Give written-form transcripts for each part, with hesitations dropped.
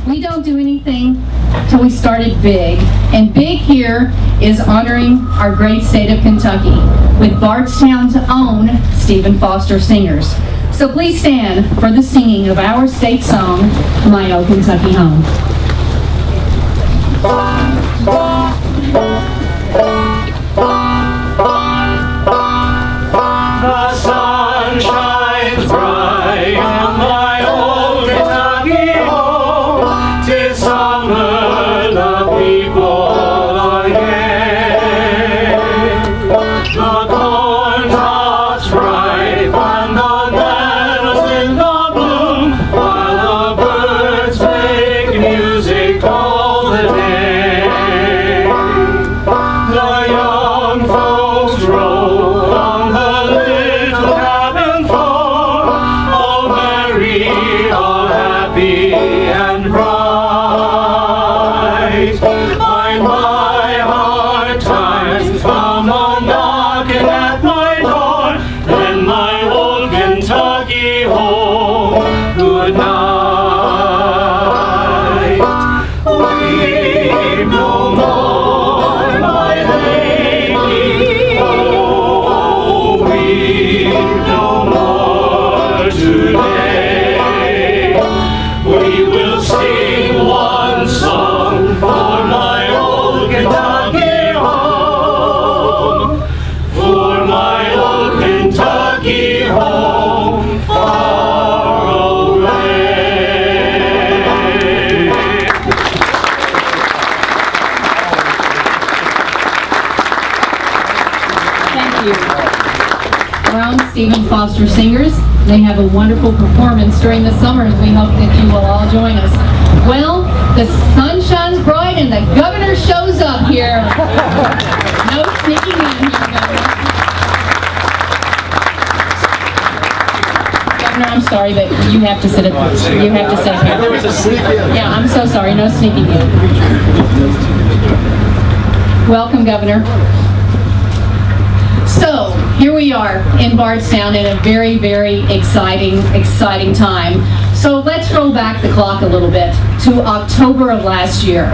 We don't do anything till we started big. And big here is honoring our great state of Kentucky with Bardstown's own Stephen Foster Singers. So please stand for the singing of our state song, My Old Kentucky Home. The sun shines bright on my old Kentucky home. 'Tis summer, the people are gay. The corn tops ripe and the meadows in the bloom, while the birds make music all the day. The young folks roll on the little cabin floor, all merry, all happy and bright. Find my hard times come a-knocking at my door, then my old Kentucky home, good night. Weep no more, my lady, oh, weep no more today. We will sing one song for my old Kentucky home, for my old Kentucky home far away. Thank you. Our own Stephen Foster Singers. They have a wonderful performance during the summers. We hope that you will all join us. Well, the sun shines bright and the governor shows up here. No sneaking in here, Governor. Governor, I'm sorry, but you have to sit at you have to sit here. There was a sneak in. Yeah, I'm so sorry. No sneaking in. Welcome, Governor. So, here we are in Bardstown in a very, very exciting time. So let's roll back the clock a little bit to October of last year.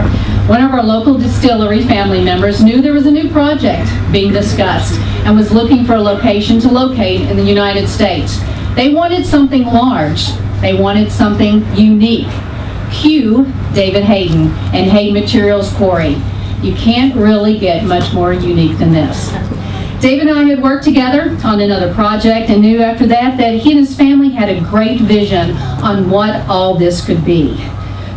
One of our local distillery family members knew there was a new project being discussed and was looking for a location to locate in the United States. They wanted something large. They wanted something unique. Cue David Hayden and Hayden Materials Quarry. You can't really get much more unique than this. David and I had worked together on another project and knew after that he and his family had a great vision on what all this could be.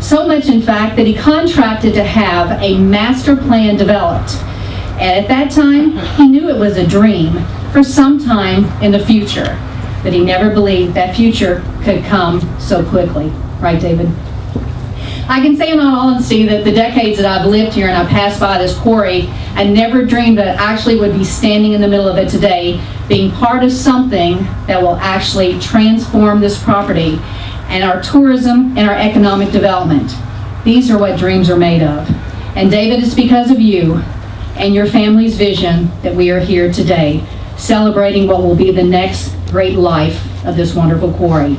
So much, in fact, that he contracted to have a master plan developed. And at that time, he knew it was a dream for some time in the future, but he never believed that future could come so quickly. Right, David? I can say in all honesty that the decades that I've lived here and I passed by this quarry, I never dreamed that I actually would be standing in the middle of it today, being part of something that will actually transform this property and our tourism and our economic development. These are what dreams are made of. And David, it's because of you and your family's vision that we are here today, celebrating what will be the next great life of this wonderful quarry.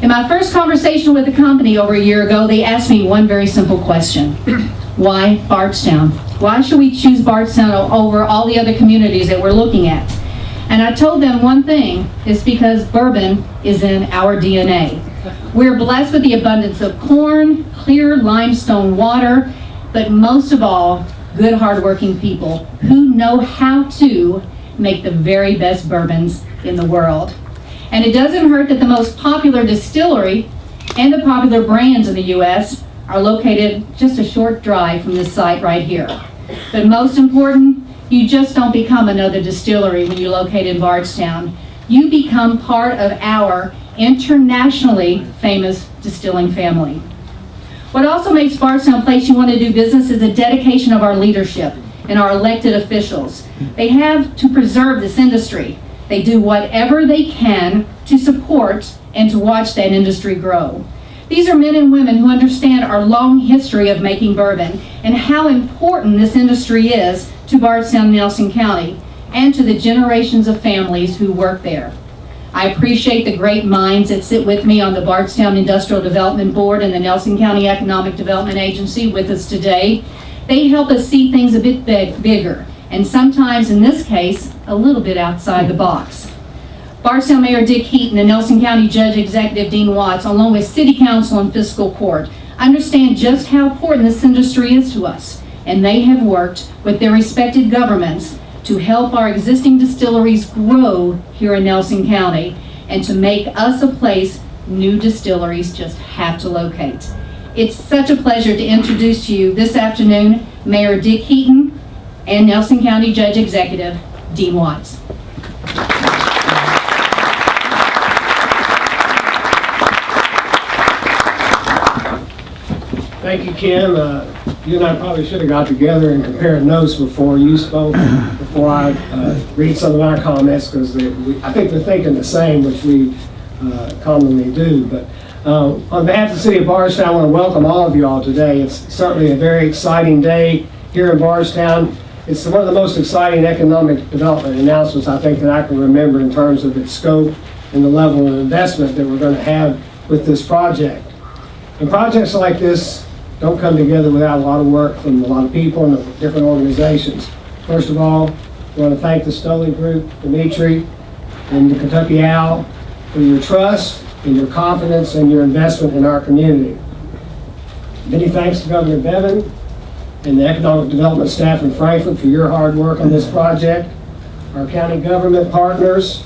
In my first conversation with the company over a year ago, they asked me one very simple question. Why Bardstown? Why should we choose Bardstown over all the other communities that we're looking at? And I told them one thing, it's because bourbon is in our DNA. We're blessed with the abundance of corn, clear limestone water, but most of all, good hardworking people who know how to make the very best bourbons in the world. And it doesn't hurt that the most popular distillery and the popular brands in the U.S. are located just a short drive from this site right here. But most important, you just don't become another distillery when you locate in Bardstown. You become part of our internationally famous distilling family. What also makes Bardstown a place you want to do business is the dedication of our leadership and our elected officials. They have to preserve this industry. They do whatever they can to support and to watch that industry grow. These are men and women who understand our long history of making bourbon and how important this industry is to Bardstown and Nelson County and to the generations of families who work there. I appreciate the great minds that sit with me on the Bardstown Industrial Development Board and the Nelson County Economic Development Agency with us today. They help us see things a bit bigger, and sometimes, in this case, a little bit outside the box. Bardstown Mayor Dick Heaton and Nelson County Judge Executive Dean Watts, along with City Council and Fiscal Court, understand just how important this industry is to us, and they have worked with their respected governments to help our existing distilleries grow here in Nelson County and to make us a place new distilleries just have to locate. It's such a pleasure to introduce to you this afternoon Mayor Dick Heaton and Nelson County Judge Executive Dean Watts. Thank you, Kim. You and I probably should have got together and compared notes before you spoke, before I read some of our comments, because I think they're thinking the same, which we commonly do. But on behalf of the City of Bardstown, I want to welcome all of you all today. It's certainly a very exciting day here in Bardstown. It's one of the most exciting economic development announcements I think that I can remember in terms of its scope and the level of investment that we're going to have with this project. And projects like this don't come together without a lot of work from a lot of people and different organizations. First of all, I want to thank the Stoley Group, Dimitri, and the Kentucky Owl for your trust and your confidence and your investment in our community. Many thanks to Governor Bevin and the economic development staff in Frankfort for your hard work on this project. Our county government partners,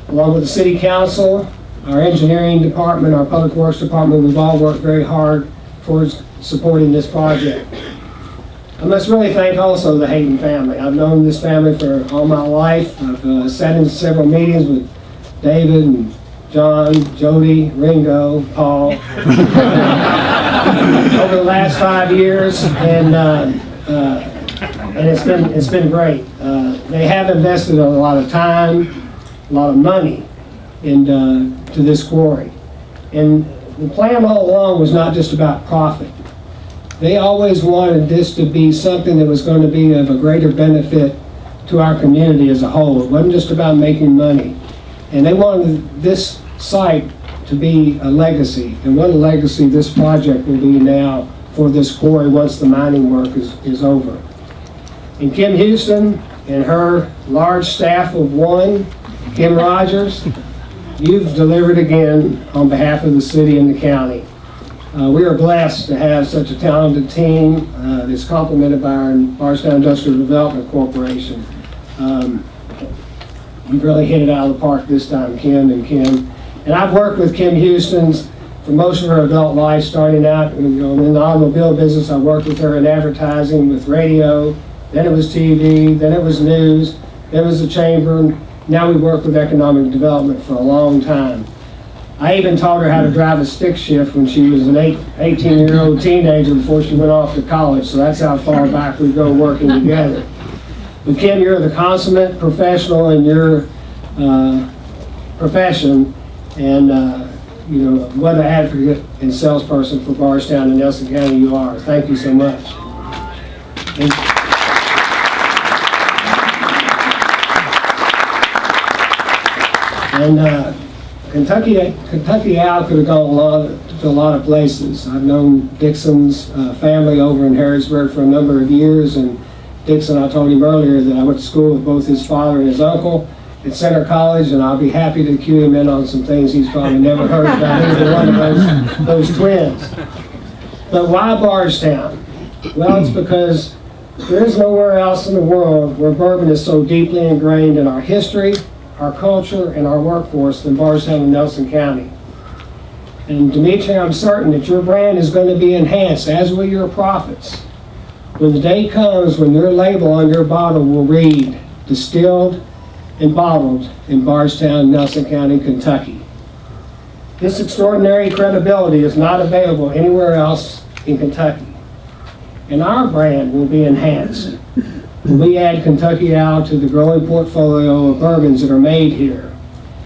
along with the City Council, our engineering department, our public works department, we've all worked very hard towards supporting this project. I must really thank also the Hayden family. I've known this family for all my life. I've sat in several meetings with David and John, Jody, Ringo, Paul over the last 5 years, and it's been great. They have invested a lot of time, a lot of money into this quarry. And the plan all along was not just about profit. They always wanted this to be something that was going to be of a greater benefit to our community as a whole. It wasn't just about making money. And they wanted this site to be a legacy. And what a legacy this project will be now for this quarry once the mining work is over. And Kim Houston and her large staff of one, Kim Rogers, you've delivered again on behalf of the city and the county. We are blessed to have such a talented team that's complemented by our Bardstown Industrial Development Corporation. You've really hit it out of the park this time, Kim and Kim. And I've worked with Kim Houston for most of her adult life, starting out in the automobile business. I worked with her in advertising, with radio, then it was TV, then it was news, then it was the chamber. Now we work with economic development for a long time. I even taught her how to drive a stick shift when she was an 18-year-old teenager before she went off to college, so that's how far back we go working together. But Kim, you're the consummate professional in your profession, and what an advocate and salesperson for Bardstown and Nelson County you are. Thank you so much. And Kentucky Owl could have gone to a lot of places. I've known Dixon's family over in Harrisburg for a number of years, and Dixon, I told him earlier that I went to school with both his father and his uncle at Center College, and I'll be happy to cue him in on some things he's probably never heard about either one of those twins. But why Bardstown? Well, it's because there is nowhere else in the world where bourbon is so deeply ingrained in our history, our culture, and our workforce than Bardstown and Nelson County. And Dimitri, I'm certain that your brand is going to be enhanced, as will your profits, when the day comes when your label on your bottle will read, distilled and bottled in Bardstown, Nelson County, Kentucky. This extraordinary credibility is not available anywhere else in Kentucky. And our brand will be enhanced when we add Kentucky Owl to the growing portfolio of bourbons that are made here.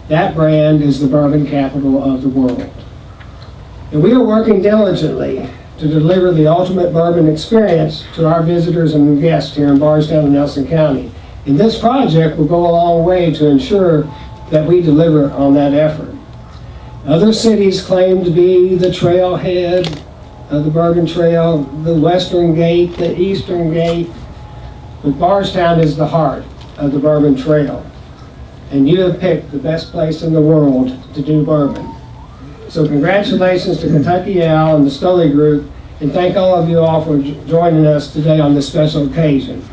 That brand is the bourbon capital of the world. And we are working diligently to deliver the ultimate bourbon experience to our visitors and guests here in Bardstown and Nelson County. And this project will go a long way to ensure that we deliver on that effort. Other cities claim to be the trailhead of the Bourbon Trail, the western gate, the eastern gate, but Bardstown is the heart of the Bourbon Trail. And you have picked the best place in the world to do bourbon. So congratulations to Kentucky Al and the Stoli Group, and thank all of you all for joining us today on this special occasion.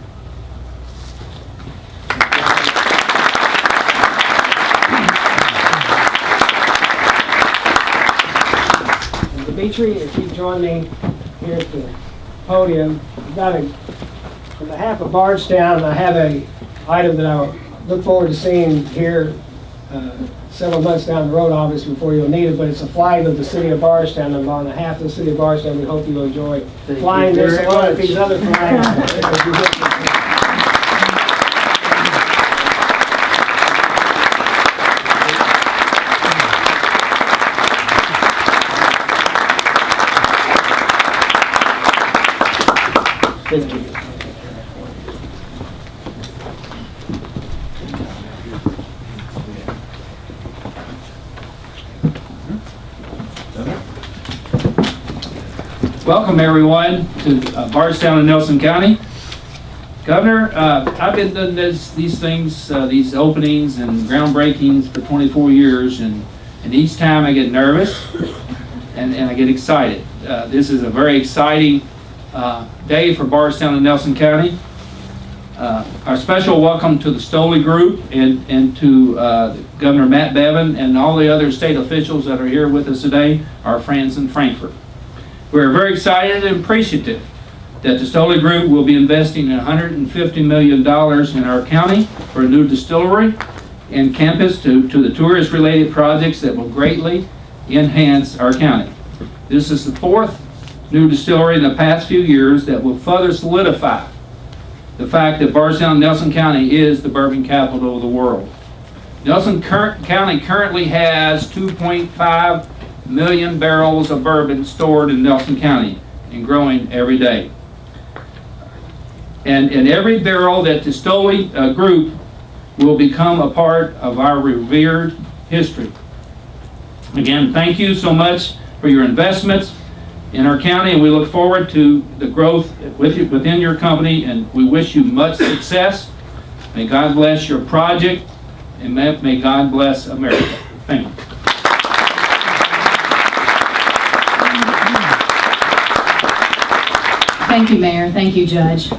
And Dimitri, if you join me here at the podium, on behalf of Bardstown, I have an item that I look forward to seeing here several months down the road, obviously, before you'll need it, but it's a flag of the city of Bardstown, and on behalf of the city of Bardstown, we hope you'll enjoy flying this along with these other flags. Thank you. Welcome, everyone, to Bardstown and Nelson County. Governor, I've been doing these things, these openings and groundbreakings for 24 years, and each time I get nervous and I get excited. This is a very exciting day for Bardstown and Nelson County. Our special welcome to the Stoli Group and to Governor Matt Bevin and all the other state officials that are here with us today, our friends in Frankfort. We're very excited and appreciative that the Stoli Group will be investing $150 million in our county for a new distillery and campus to the tourist-related projects that will greatly enhance our county. This is the fourth new distillery in the past few years that will further solidify the fact that Bardstown and Nelson County is the bourbon capital of the world. Nelson County currently has 2.5 million barrels of bourbon stored in Nelson County and growing every day. And every barrel that the Stoli Group will become a part of our revered history. Again, thank you so much for your investments in our county, and we look forward to the growth within your company, and we wish you much success. May God bless your project, and may God bless America. Thank you. Thank you, Mayor. Thank you, Judge.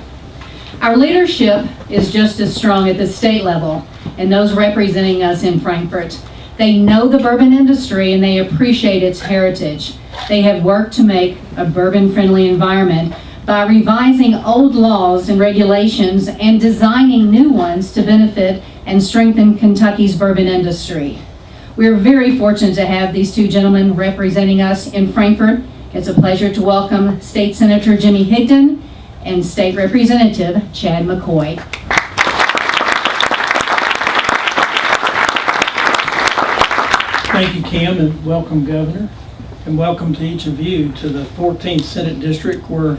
Our leadership is just as strong at the state level, and those representing us in Frankfort. They know the bourbon industry and they appreciate its heritage. They have worked to make a bourbon-friendly environment by revising old laws and regulations and designing new ones to benefit and strengthen Kentucky's bourbon industry. We're very fortunate to have these two gentlemen representing us in Frankfort. It's a pleasure to welcome State Senator Jimmy Higdon and State Representative Chad McCoy. Thank you, Kim, and welcome, Governor, and welcome to each of you to the 14th Senate District, where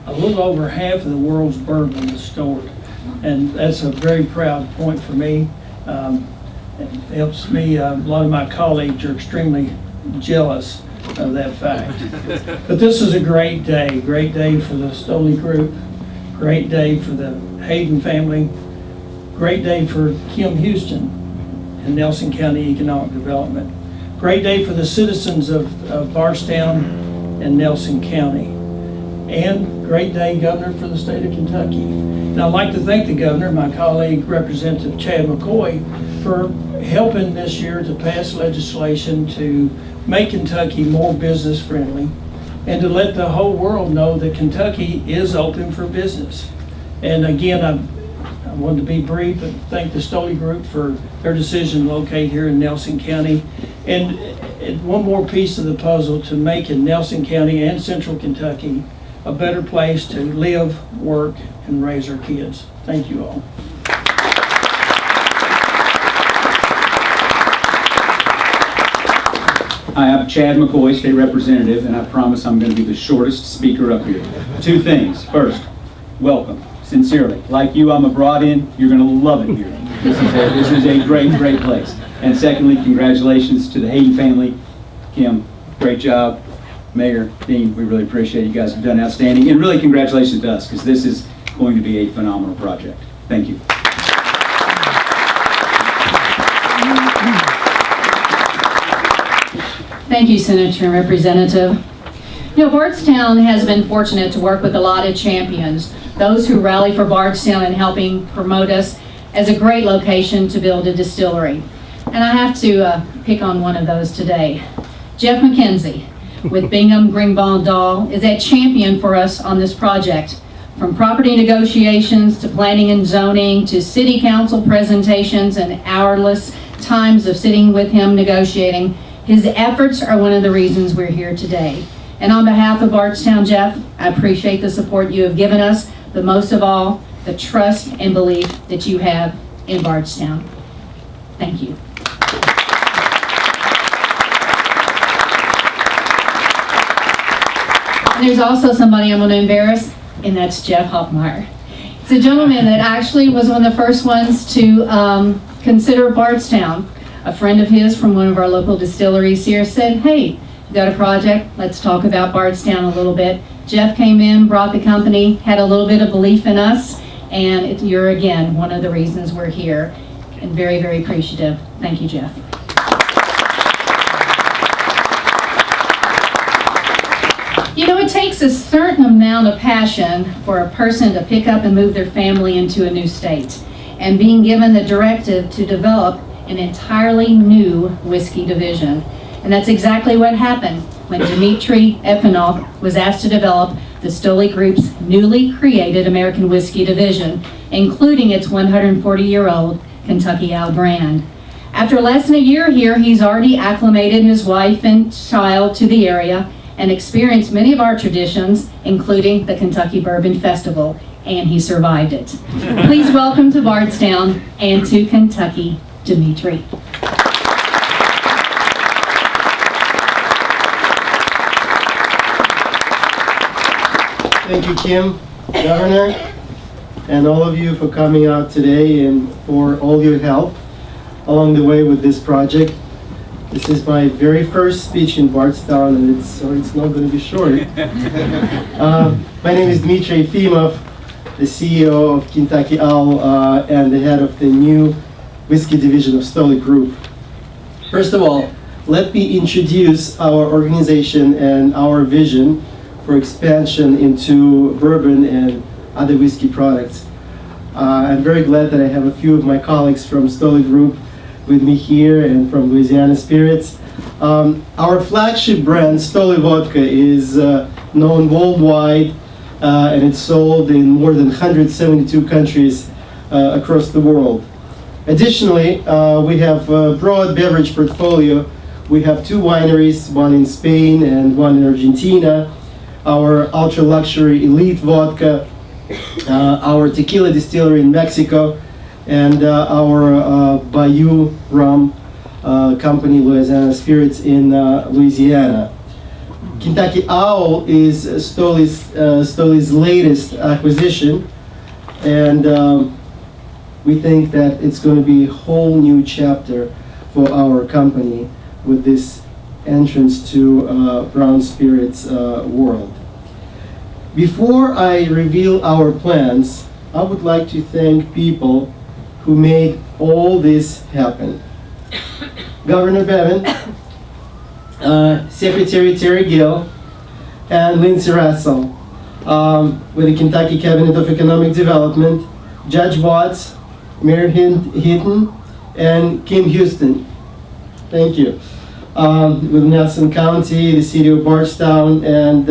a little over half of the world's bourbon is stored, and that's a very proud point for me. It helps me. A lot of my colleagues are extremely jealous of that fact. But this is a great day for the Stoli Group, great day for the Hayden family, great day for Kim Houston and Nelson County Economic Development. Great day for the citizens of Bardstown and Nelson County. And great day, Governor, for the state of Kentucky. And I'd like to thank the Governor, my colleague, Representative Chad McCoy, for helping this year to pass legislation to make Kentucky more business friendly and to let the whole world know that Kentucky is open for business. And again, I wanted to be brief, but thank the Stoli Group for their decision to locate here in Nelson County. And one more piece of the puzzle to make Nelson County and Central Kentucky a better place to live, work, and raise our kids. Thank you all. Hi, I'm Chad McCoy, State Representative, and I promise I'm going to be the shortest speaker up here. Two things. First, welcome, sincerely. Like you, I'm a brought-in. You're going to love it here. This is a great, great place. And secondly, congratulations to the Hayden family. Kim, great job. Mayor, Dean, we really appreciate it. You guys have done outstanding. And really congratulations to us, because this is going to be a phenomenal project. Thank you. Thank you, Senator and Representative. You know, Bardstown has been fortunate to work with a lot of champions, those who rally for Bardstown and helping promote us as a great location to build a distillery. And I have to pick on one of those today. Jeff McKenzie with Bingham Greenbaum Dahl is a champion for us on this project. From property negotiations to planning and zoning to city council presentations and hourless times of sitting with him negotiating, his efforts are one of the reasons we're here today. And on behalf of Bardstown, Jeff, I appreciate the support you have given us, but most of all, the trust and belief that you have in Bardstown. Thank you. There's also somebody I'm going to embarrass, and that's Jeff Hoffmeyer. It's a gentleman that actually was one of the first ones to consider Bardstown. A friend of his from one of our local distilleries here said, hey, you got a project, let's talk about Bardstown a little bit. Jeff came in, brought the company, had a little bit of belief in us, and you're again one of the reasons we're here, and very, very appreciative. Thank you, Jeff. You know, it takes a certain amount of passion for a person to pick up and move their family into a new state, and being given the directive to develop an entirely new whiskey division. And that's exactly what happened when Dimitri Efanov was asked to develop the Stoli Group's newly created American whiskey division, including its 140-year-old Kentucky Owl brand. After less than a year here, he's already acclimated his wife and child to the area and experienced many of our traditions, including the Kentucky Bourbon Festival, and he survived it. Please welcome to Bardstown and to Kentucky, Dimitri. Thank you, Kim, Governor, and all of you for coming out today and for all your help along the way with this project. This is my very first speech in Bardstown, and so it's not going to be short. My name is Dmitry Efimov, the CEO of Kentucky Owl and the head of the new whiskey division of Stoli Group. First of all, let me introduce our organization and our vision for expansion into bourbon and other whiskey products. I'm very glad that I have a few of my colleagues from Stoli Group with me here and from Louisiana Spirits. Our flagship brand, Stoli Vodka, is known worldwide and it's sold in more than 172 countries across the world. Additionally, we have a broad beverage portfolio. We have 2 wineries, one in Spain and one in Argentina, our ultra-luxury elite vodka, our tequila distillery in Mexico, and our Bayou rum company, Louisiana Spirits, in Louisiana. Kentucky Owl is Stoli's latest acquisition, and we think that it's going to be a whole new chapter for our company with this entrance to brown spirits world. Before I reveal our plans, I would like to thank people who made all this happen. Governor Bevin, Secretary Terry Gill, and Lindsay Russell with the Kentucky Cabinet of Economic Development, Judge Watts, Mayor Hinton, and Kim Houston. Thank you. With Nelson County, the City of Bardstown, and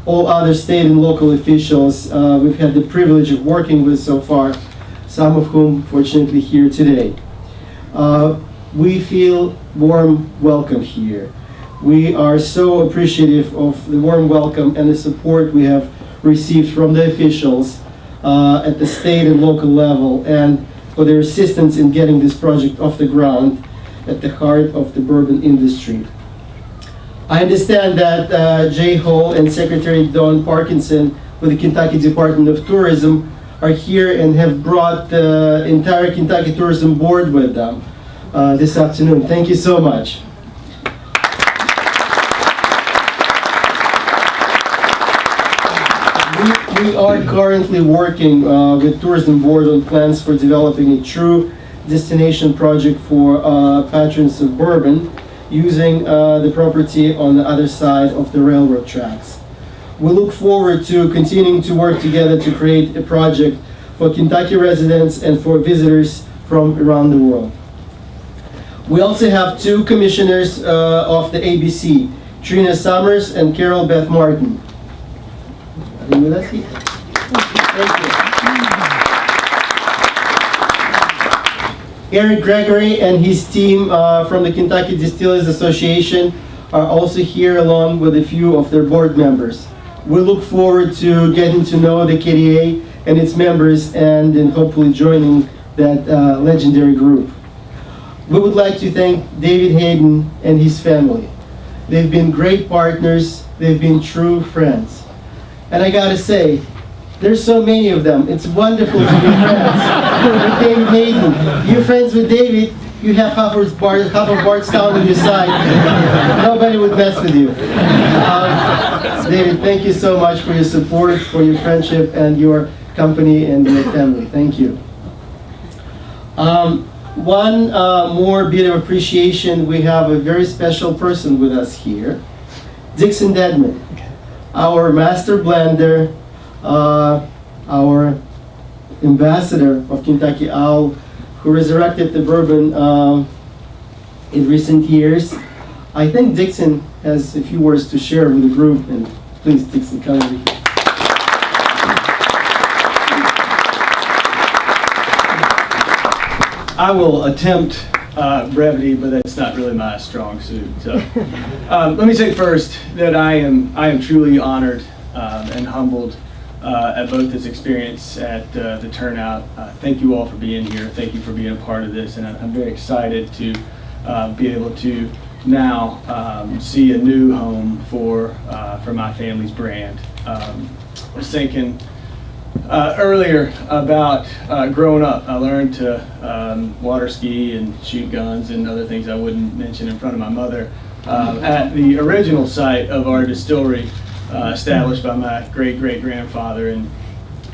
all other state and local officials we've had the privilege of working with so far, some of whom fortunately here today. We feel warm welcome here. We are so appreciative of the warm welcome and the support we have received from the officials at the state and local level, and for their assistance in getting this project off the ground at the heart of the bourbon industry. I understand that Jay Hall and Secretary Don Parkinson with the Kentucky Department of Tourism are here and have brought the entire Kentucky Tourism Board with them this afternoon. Thank you so much. We are currently working with Tourism Board on plans for developing a true destination project for patrons of Bourbon using the property on the other side of the railroad tracks. We look forward to continuing to work together to create a project for Kentucky residents and for visitors from around the world. We also have two commissioners of the ABC, Trina Summers and Carol Beth Martin. Are you with us here? Thank you. Eric Gregory and his team from the Kentucky Distillers Association are also here along with a few of their board members. We look forward to getting to know the KDA and its members and then hopefully joining that legendary group. We would like to thank David Hayden and his family. They've been great partners, they've been true friends. And I gotta say, there's so many of them. It's wonderful to be friends with David Hayden. You're friends with David, you have half of Bardstown on your side. Nobody would mess with you. David, thank you so much for your support, for your friendship, and your company and your family. Thank you. One more bit of appreciation. We have a very special person with us here, Dixon Dedman, our master blender, our ambassador of Kentucky Owl, who resurrected the bourbon in recent years. I think Dixon has a few words to share with the group, and please, Dixon, come over here. I will attempt brevity, but that's not really my strong suit. So, let me say first that I am truly honored and humbled at both this experience at the turnout. Thank you all for being here. Thank you for being a part of this, and I'm very excited to be able to now see a new home for my family's brand. I was thinking earlier about growing up. I learned to water ski and shoot guns and other things I wouldn't mention in front of my mother at the original site of our distillery, established by my great-great-grandfather in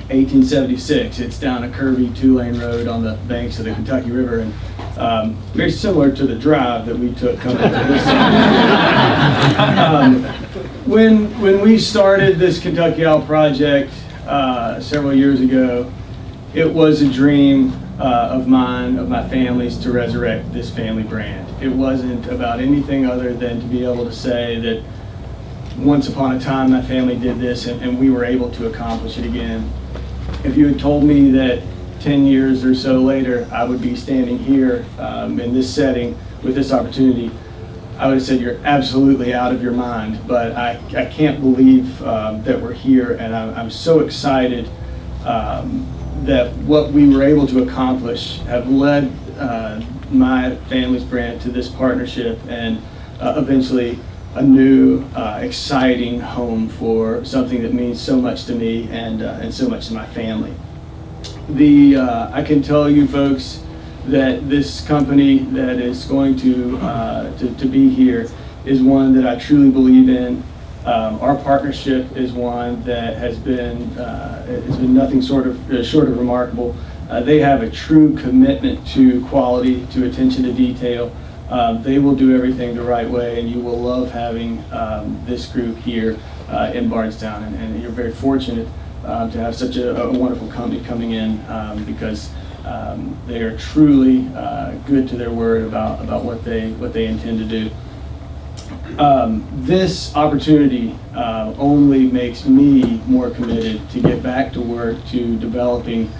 1876. It's down a curvy 2-lane road on the banks of the Kentucky River, and very similar to the drive that we took coming to this site. When we started this Kentucky Owl project several years ago, it was a dream of mine, of my family's, to resurrect this family brand. It wasn't about anything other than to be able to say that once upon a time my family did this and we were able to accomplish it again. If you had told me that 10 years or so later I would be standing here in this setting with this opportunity, I would have said you're absolutely out of your mind. But I can't believe that we're here, and I'm so excited that what we were able to accomplish have led my family's brand to this partnership and eventually a new, exciting home for something that means so much to me and so much to my family. I can tell you folks that this company that is going to be here is one that I truly believe in. Our partnership is one that has been nothing short of remarkable. They have a true commitment to quality, to attention to detail. They will do everything the right way, and you will love having this group here in Bardstown. And you're very fortunate to have such a wonderful company coming in because they are truly good to their word about what they intend to do. This opportunity only makes me more committed to get back to work to developing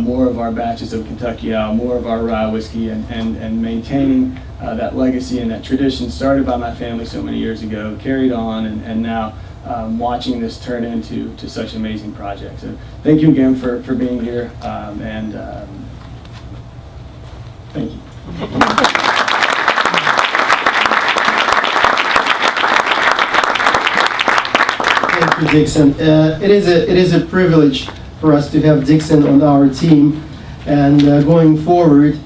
more of our batches of Kentucky Owl, more of our rye whiskey, and maintaining that legacy and that tradition started by my family so many years ago, carried on, and now watching this turn into such an amazing project. So thank you again for being here, and thank you. Thank you, Dixon. It is a privilege for us to have Dixon on our team. And going forward,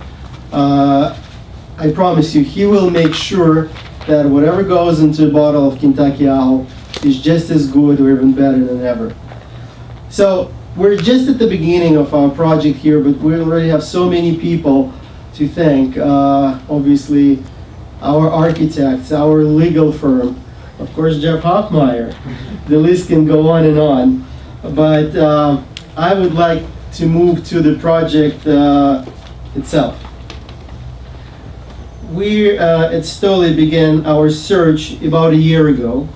I promise you, he will make sure that whatever goes into a bottle of Kentucky Owl is just as good or even better than ever. So we're just at the beginning of our project here, but we already have so many people to thank. Obviously, our architects, our legal firm, of course, Jeff Hoffmeyer. The list can go on and on. But I would like to move to the project itself. We at Stoli began our search about a year ago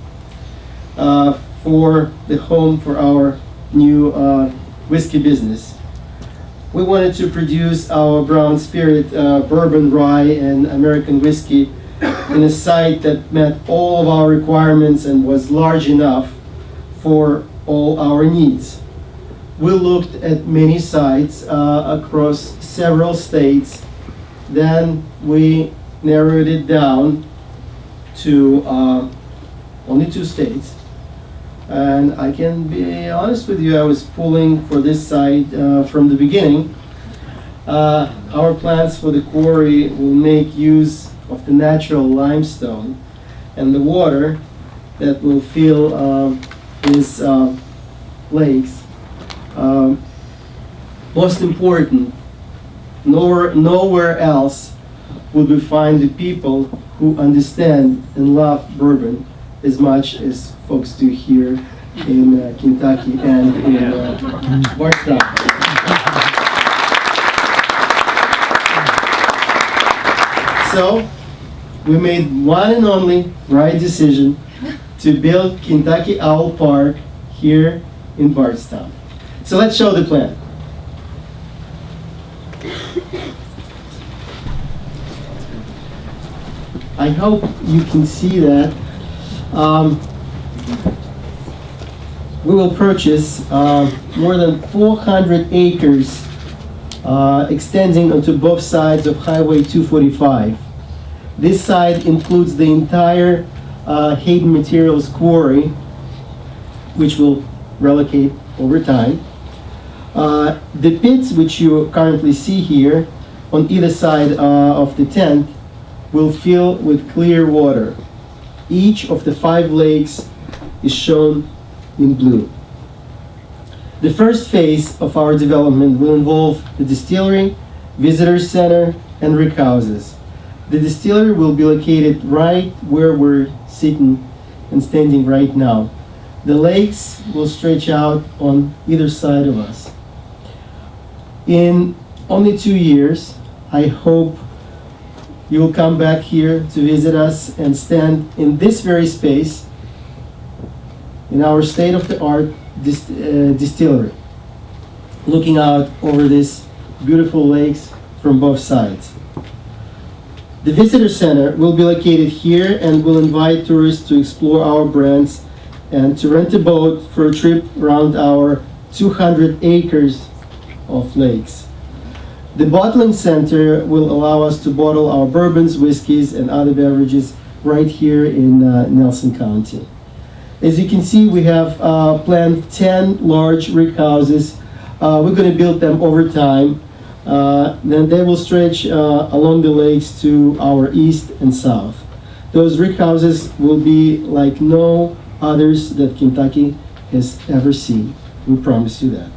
for the home for our new whiskey business. We wanted to produce our brown spirit, bourbon, rye, and American whiskey in a site that met all of our requirements and was large enough for all our needs. We looked at many sites across several states. Then we narrowed it down to only 2 states. And I can be honest with you, I was pulling for this site from the beginning. Our plans for the quarry will make use of the natural limestone and the water that will fill these lakes. Most important, nowhere else would we find the people who understand and love bourbon as much as folks do here in Kentucky and in Bardstown. So we made one and only right decision to build Kentucky Owl Park here in Bardstown. So let's show the plan. I hope you can see that. We will purchase more than 400 acres extending onto both sides of Highway 245. This site includes the entire Hayden Materials Quarry, which will relocate over time. The pits, which you currently see here on either side of the tent, will fill with clear water. Each of the 5 lakes is shown in blue. The first phase of our development will involve the distillery, visitor center, and rick houses. The distillery will be located right where we're sitting and standing right now. The lakes will stretch out on either side of us. In only 2 years, I hope you will come back here to visit us and stand in this very space in our state-of-the-art distillery, looking out over these beautiful lakes from both sides. The visitor center will be located here and will invite tourists to explore our brands and to rent a boat for a trip around our 200 acres of lakes. The bottling center will allow us to bottle our bourbons, whiskeys, and other beverages right here in Nelson County. As you can see, we have planned 10 large rick houses. We're going to build them over time. Then they will stretch along the lakes to our east and south. Those rick houses will be like no others that Kentucky has ever seen. We promise you that.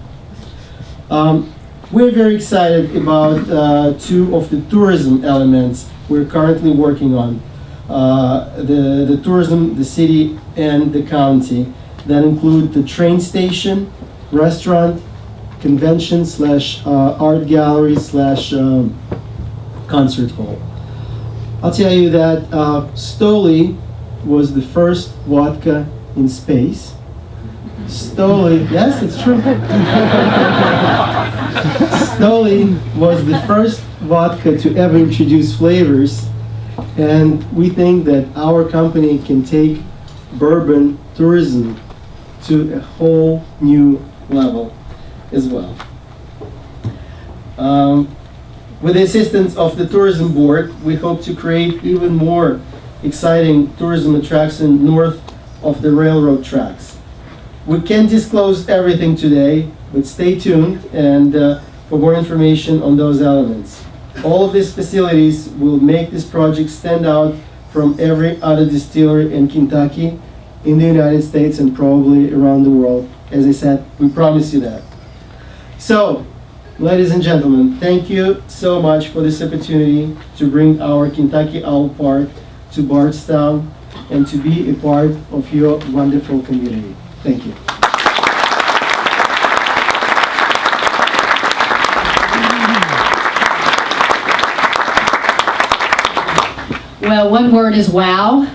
We're very excited about 2 of the tourism elements we're currently working on. The tourism, the city, and the county that include the train station, restaurant, convention / art gallery / concert hall. I'll tell you that Stoli was the first vodka in space. Stoli, yes, it's true. Stoli was the first vodka to ever introduce flavors, and we think that our company can take bourbon tourism to a whole new level as well. With the assistance of the tourism board, we hope to create even more exciting tourism attractions north of the railroad tracks. We can't disclose everything today, But stay tuned and for more information on those elements. All of these facilities will make this project stand out from every other distillery in Kentucky, in the United States, and probably around the world. As I said, we promise you that. So, ladies and gentlemen, thank you so much for this opportunity to bring our Kentucky Owl Park to Bardstown and to be a part of your wonderful community. Thank you. Well, one word is wow.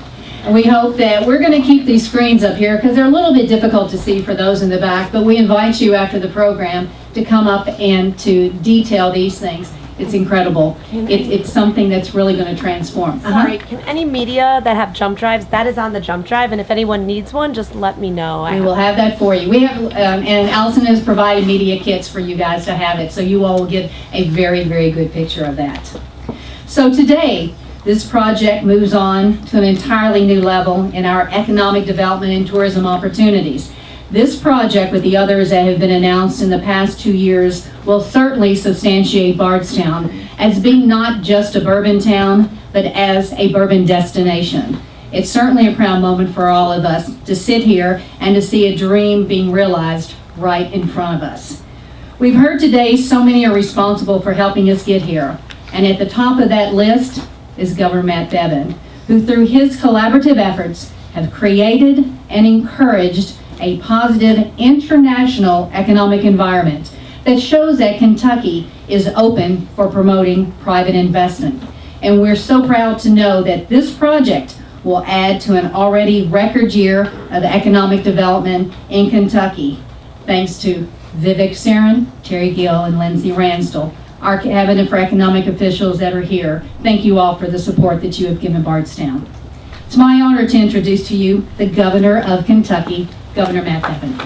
And we hope that we're going to keep these screens up here because they're a little bit difficult to see for those in the back, but we invite you after the program to come up and to detail these things. It's incredible. It's something that's really going to transform. Sorry, can any media that have jump drives, that is on the jump drive, and if anyone needs one, just let me know. We will have that for you. We have, and Allison has provided media kits for you guys to have it, so you all will get a very, very good picture of that. So today, this project moves on to an entirely new level in our economic development and tourism opportunities. This project, with the others that have been announced in the past 2 years, will certainly substantiate Bardstown as being not just a bourbon town, but as a bourbon destination. It's certainly a proud moment for all of us to sit here and to see a dream being realized right in front of us. We've heard today so many are responsible for helping us get here, and at the top of that list is Governor Matt Bevin, who through his collaborative efforts have created and encouraged a positive international economic environment that shows that Kentucky is open for promoting private investment. And we're so proud to know that this project will add to an already record year of economic development in Kentucky, thanks to Vivek Saran, Terry Gill, and Lindsay Ransdell, our cabinet for economic officials that are here. Thank you all for the support that you have given Bardstown. It's my honor to introduce to you the Governor of Kentucky, Governor Matt Bevin.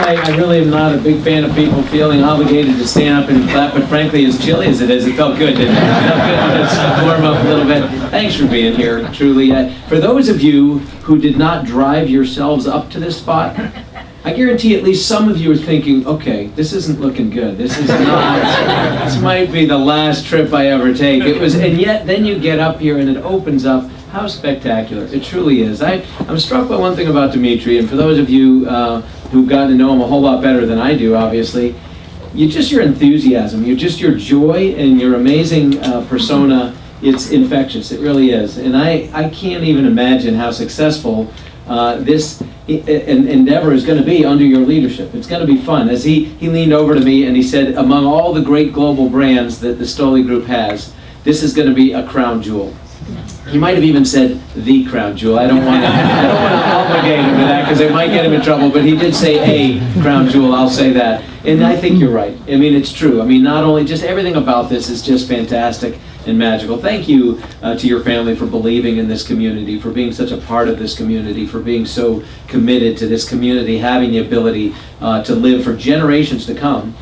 I really am not a big fan of people feeling obligated to stand up and clap, but frankly, as chilly as it is, it felt good, didn't it? It felt good to warm up a little bit. Thanks for being here, truly. For those of you who did not drive yourselves up to this spot, I guarantee at least some of you are thinking, okay, this isn't looking good. This is not, this might be the last trip I ever take. It was, and yet then you get up here and it opens up. How spectacular. It truly is. I'm struck by one thing about Dimitri, and for those of you who've gotten to know him a whole lot better than I do, obviously, your enthusiasm, your joy and your amazing persona, it's infectious. It really is. And I can't even imagine how successful this endeavor is going to be under your leadership. It's going to be fun. As he leaned over to me and he said, among all the great global brands that the Stoli Group has, this is going to be a crown jewel. He might have even said the crown jewel. I don't want to obligate him to that because it might get him in trouble, but he did say a crown jewel, I'll say that. And I think you're right. I mean, it's true. I mean, not only just everything about this is just fantastic and magical. Thank you to your family for believing in this community, for being such a part of this community, for being so committed to this community, having the ability to live for generations to come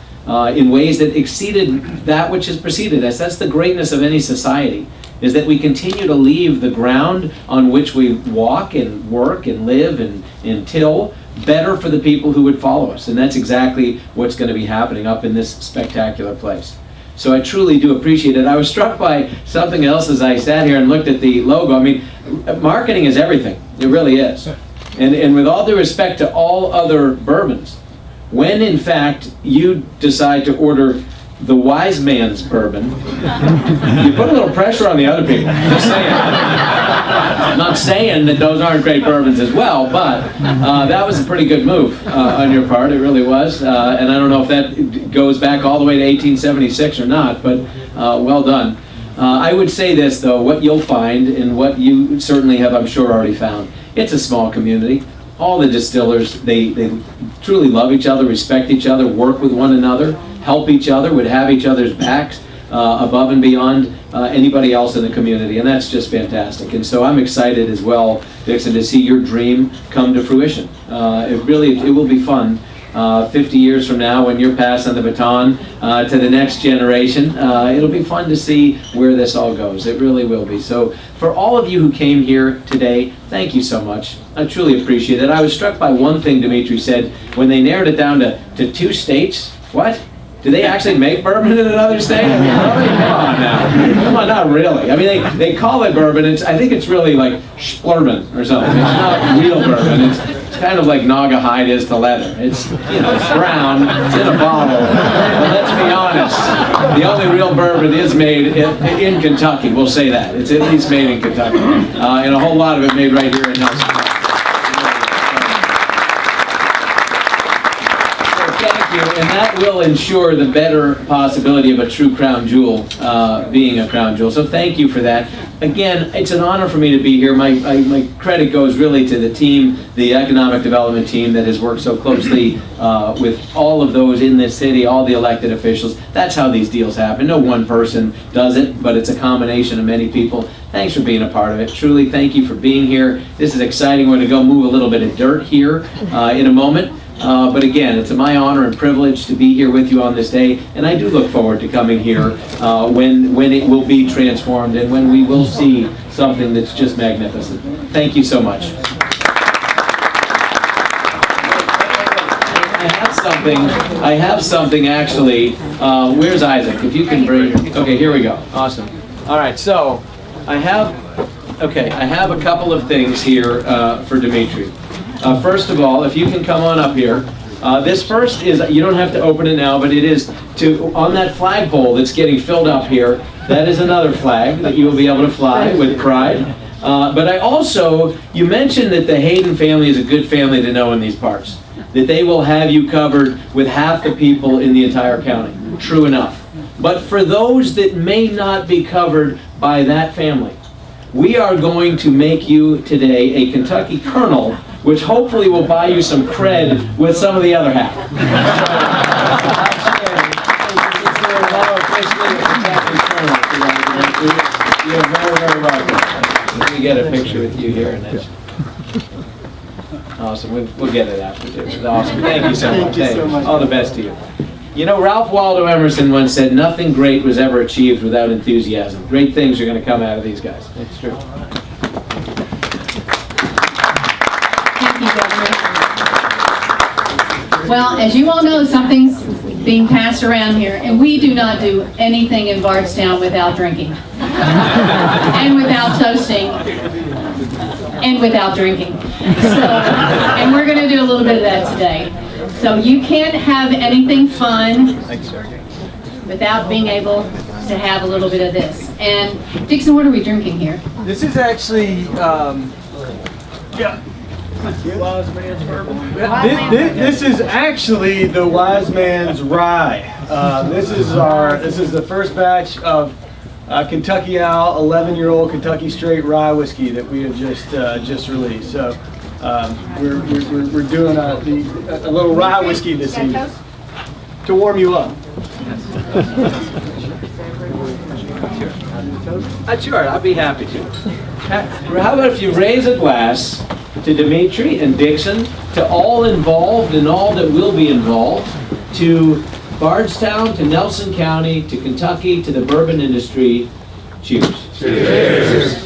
in ways that exceeded that which has preceded us. That's the greatness of any society, is that we continue to leave the ground on which we walk and work and live and till better for the people who would follow us. And that's exactly what's going to be happening up in this spectacular place. So I truly do appreciate it. I was struck by something else as I sat here and looked at the logo. I mean, marketing is everything. It really is. And with all due respect to all other bourbons, when in fact you decide to order the wise man's bourbon, you put a little pressure on the other people. Just saying. I'm not saying that those aren't great bourbons as well, but that was a pretty good move on your part. It really was. And I don't know if that goes back all the way to 1876 or not, but well done. I would say this, though, what you'll find, and what you certainly have, I'm sure, already found, it's a small community. All the distillers, they truly love each other, respect each other, work with one another, help each other, would have each other's backs above and beyond anybody else in the community, and that's just fantastic. And so I'm excited as well, Dixon, to see your dream come to fruition. It will be fun 50 years from now, when you're passing the baton to the next generation, it'll be fun to see where this all goes. It really will be. So for all of you who came here today, thank you so much. I truly appreciate it. I was struck by one thing Dimitri said when they narrowed it down to 2 states. What? Do they actually make bourbon in another state? I mean, really? Come on now. Come on, not really. I mean, they call it bourbon. I think it's really like splurban or something. It's not real bourbon. It's kind of like Naugahyde is to leather. It's, it's brown, it's in a bottle. But let's be honest, the only real bourbon is made in Kentucky. We'll say that. It's at least made in Kentucky. And a whole lot of it made right here in Nelson County. And that will ensure the better possibility of a true crown jewel being a crown jewel. So thank you for that. Again, it's an honor for me to be here. My credit goes really to the team, the economic development team that has worked so closely with all of those in this city, all the elected officials. That's how these deals happen. No one person does it, but it's a combination of many people. Thanks for being a part of it. Truly, thank you for being here. This is exciting. We're going to go move a little bit of dirt here in a moment. But again, it's my honor and privilege to be here with you on this day, and I do look forward to coming here when it will be transformed and when we will see something that's just magnificent. Thank you so much. I have something actually. Where's Isaac? If you can bring. Okay, here we go. Awesome. All right, so I have a couple of things here for Dimitri. First of all, if you can come on up here. This first is, you don't have to open it now, but it is on that flagpole that's getting filled up here, that is another flag that you will be able to fly with pride. But I also, you mentioned that the Hayden family is a good family to know in these parts. That they will have you covered with half the people in the entire county. True enough. But for those that may not be covered by that family, we are going to make you today a Kentucky Colonel, which hopefully will buy you some cred with some of the other half. You're very, very welcome. Let me get a picture with you here. Awesome. We'll get it after this. Awesome. Thank you so much. Thank you so much. All the best to you. You know, Ralph Waldo Emerson once said, nothing great was ever achieved without enthusiasm. Great things are going to come out of these guys. It's true. Thank you, Governor. Well, as you all know, something's being passed around here, and we do not do anything in Bardstown without drinking. And without toasting. And without drinking. And we're going to do a little bit of that today. So you can't have anything fun without being able to have a little bit of this. And Dixon, what are we drinking here? This is actually, Wise Man's Bourbon. This is actually the Wise Man's Rye. This is the first batch of Kentucky Owl 11-year-old Kentucky Straight Rye whiskey that we have just released. So we're doing a little rye whiskey this evening to warm you up. Sure, I'll be happy to. How about if you raise a glass to Dimitri and Dixon, to all involved and all that will be involved, to Bardstown, to Nelson County, to Kentucky, to the bourbon industry. Cheers. Cheers.